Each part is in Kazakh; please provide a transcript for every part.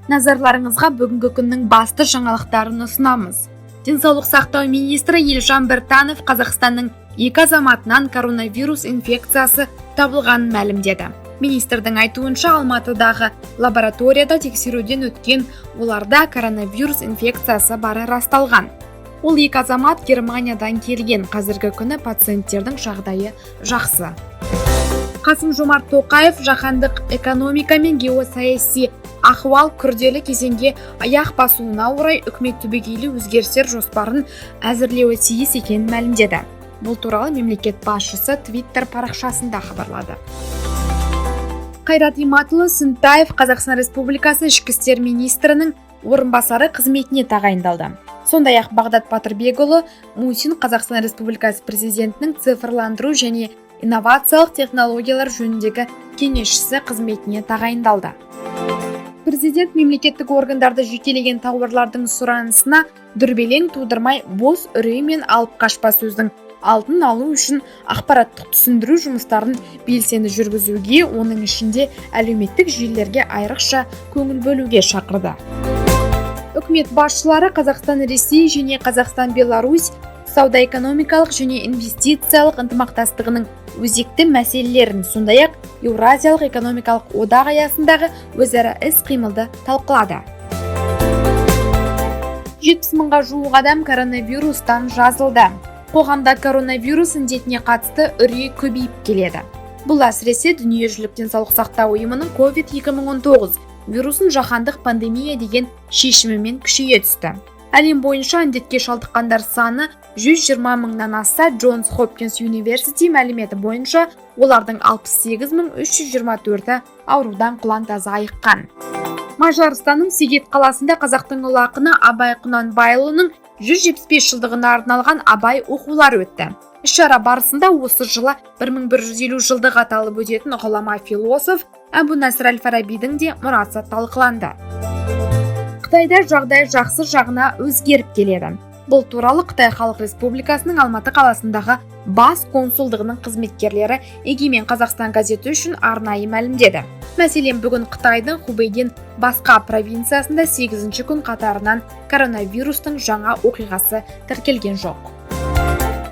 Назарларыңызға бүгінгі күннің басты жаңалықтарын ұсынамыз. Денсаулық сақтау министрі Елжан Біртанов Қазақстанның 2 азаматынан коронавирус инфекциясы табылғанын мәлімдеді. Министрдің айтуынша, Алматыдағы лабораторияда тексеруден өткен, оларда коронавирус инфекциясы бары расталған. Ол 2 азамат Германиядан келген. Қазіргі күні пациенттердің жағдайы жақсы. Қасым-Жомарт Тоқаев жаһандық экономика мен геосаяси ахуал күрделі кезеңге аяқ басуына орай үкімет түбегейлі өзгерістер жоспарын әзірлеуі тиіс екенін мәлімдеді. Бұл туралы мемлекет басшысы Twitter парақшасында хабарлады. Қайрат Иматұлы Сынтаев Қазақстан Республикасы ішкі істер министрінің орынбасары қызметіне тағайындалды. Сондай-ақ Бағдат Батырбекұлы Мусин Қазақстан Республикасы президентінің цифрландыру және инновациялық технологиялар жөніндегі кеңесшісі қызметіне тағайындалды. Президент мемлекеттік органдарды жекелеген тауарлардың сұранысына дүрбелең тудырмай, бос үрей мен алып қашпа сөздің алдын алу үшін ақпараттық түсіндіру жұмыстарын белсенді жүргізуге, оның ішінде әлеуметтік желілерге айрықша көңіл бөлуге шақырды. Үкімет басшылары Қазақстан Ресей және Қазақстан Беларусь сауда-экономикалық және инвестициялық ынтымақтастығының өзекті мәселелерін, сондай-ақ Еуразиялық экономикалық одақ аясындағы өзара іс-қимылды талқылады. 70 мыңға жуық адам коронавирустан жазылды. Қоғамда коронавирус індетіне қатысты үрей көбейіп келеді. Бұл әсіресе дүниежүзілік денсаулық сақтау ұйымының COVID-2019 вирусын жаһандық пандемия деген шешімімен күшейе түсті. Әлем бойынша індетке шалдыққандар саны 120 мыңнан асса, Джонс Хопкинс университеті мәліметі бойынша олардың 68.324-і аурудан құлан-таза айыққан. Мажарстанның Сегет қаласында қазақтың ұлы ақыны Абай Құнанбайұлының 175 жылдығына арналған Абай оқулары өтті. Іс-шара барысында осы жылы 1150 жылдық аталып өтетін ғұлама философ Әбу Насыр әл-Фарабидің де мұрасы талқыланды. Қытайда жағдай жақсы жағына өзгеріп келеді. Бұл туралы Қытай Халық Республикасының Алматы қаласындағы бас консулдығының қызметкерлері Егемен Қазақстан газеті үшін арнайы мәлімдеді. Мәселен, бүгін Қытайдың Хубейден басқа провинциясында 8-ші күн қатарынан коронавирустың жаңа оқиғасы тіркелген жоқ.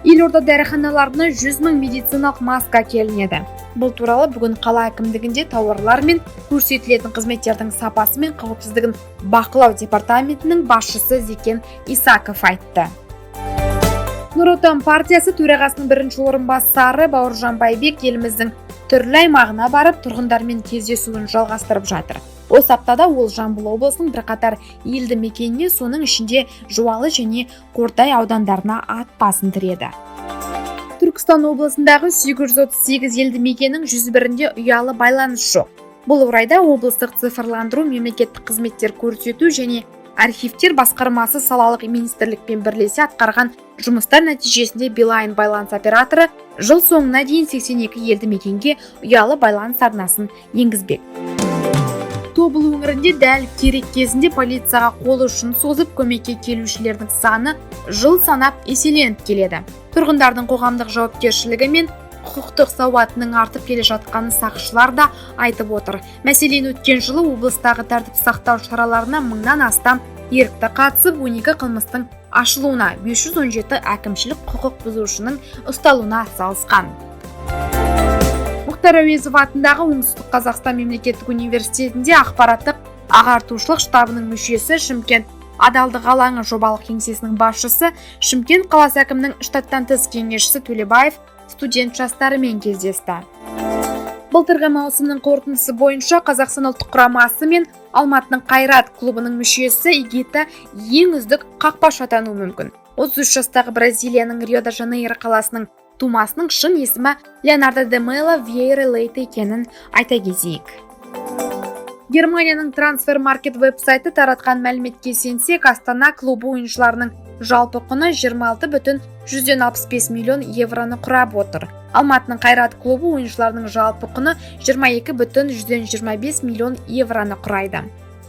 Елорда дәріханаларына 100 мың медициналық маска келінеді. Бұл туралы бүгін қала әкімдігінде тауарлар мен көрсетілетін қызметтердің сапасы мен қауіпсіздігін бақылау департаментінің басшысы Зекен Исаков айтты. Нұр Отан партиясы төрағасының бірінші орынбасары Бауыржан Байбек еліміздің түрлі аймағына барып тұрғындармен кездесуін жалғастырып жатыр. Осы аптада ол Жамбыл облысының бірқатар елді мекеніне, соның ішінде Жуалы және Қордай аудандарына ат басын тіреді. Түркістан облысындағы 838 елді мекеннің 101-інде ұялы байланыс жоқ. Бұл орайда облыстық цифрландыру, мемлекеттік қызметтер көрсету және архивтер басқармасы салалық министрлікпен бірлесе атқарған жұмыстар нәтижесінде Билайн байланыс операторы жыл соңына дейін 82 елді мекенге ұялы байланыс арнасын енгізбек. Тобыл өңірінде дәл керек кезінде полицияға қол ұшын созып көмекке келушілердің саны жыл санап еселеніп келеді. Тұрғындардың қоғамдық жауапкершілігі мен құқықтық сауатының артып келе жатқанын сақшылар да айтып отыр. Мәселен, өткен жылы облыстағы тәртіп сақтау шараларына 1000-нан астам ерікті қатысып, 12 қылмыстың ашылуына, 517 әкімшілік құқық бұзушының ұсталуына атсалысқан. Мұхтар Әуезов атындағы Оңтүстік Қазақстан мемлекеттік университетінде ақпараттық ағартушылық штабының мүшесі, Шымкент Адалдық алаңы жобалық кеңсесінің басшысы, Шымкент қаласы әкімінің штаттан тыс кеңесшісі Төлебаев студент жастарымен кездесті. Былтырғы маусымның қорытындысы бойынша Қазақстан ұлттық құрамасы мен Алматының Қайрат клубының мүшесі Игита ең үздік қақпашы атануы мүмкін. 33 жастағы Бразилияның Рио-де-Жанейро қаласының тумасының шын есімі Леонардо де Мела Вейера Лейта екенін айта кетейік. Германияның трансфер-маркет веб-сайты таратқан мәліметке сенсек, Астана клубы ойыншыларының жалпы құны 26,165 миллион евроны құрап отыр. Алматының Қайрат клубы ойыншыларының жалпы құны 22,125 миллион евроны құрайды.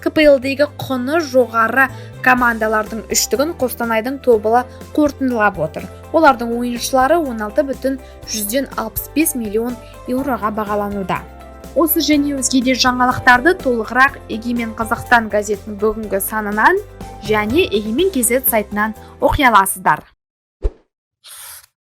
КПЛ-дегі құны жоғары командалардың үштігін Қостанайдың Тобылы қорытындылап отыр. Олардың ойыншылары 16,165 миллион еуроға бағалануда. Осы және өзге де жаңалықтарды толығырақ Егемен Қазақстан газетінің бүгінгі санынан және Егемен KZ сайтынан оқи аласыздар.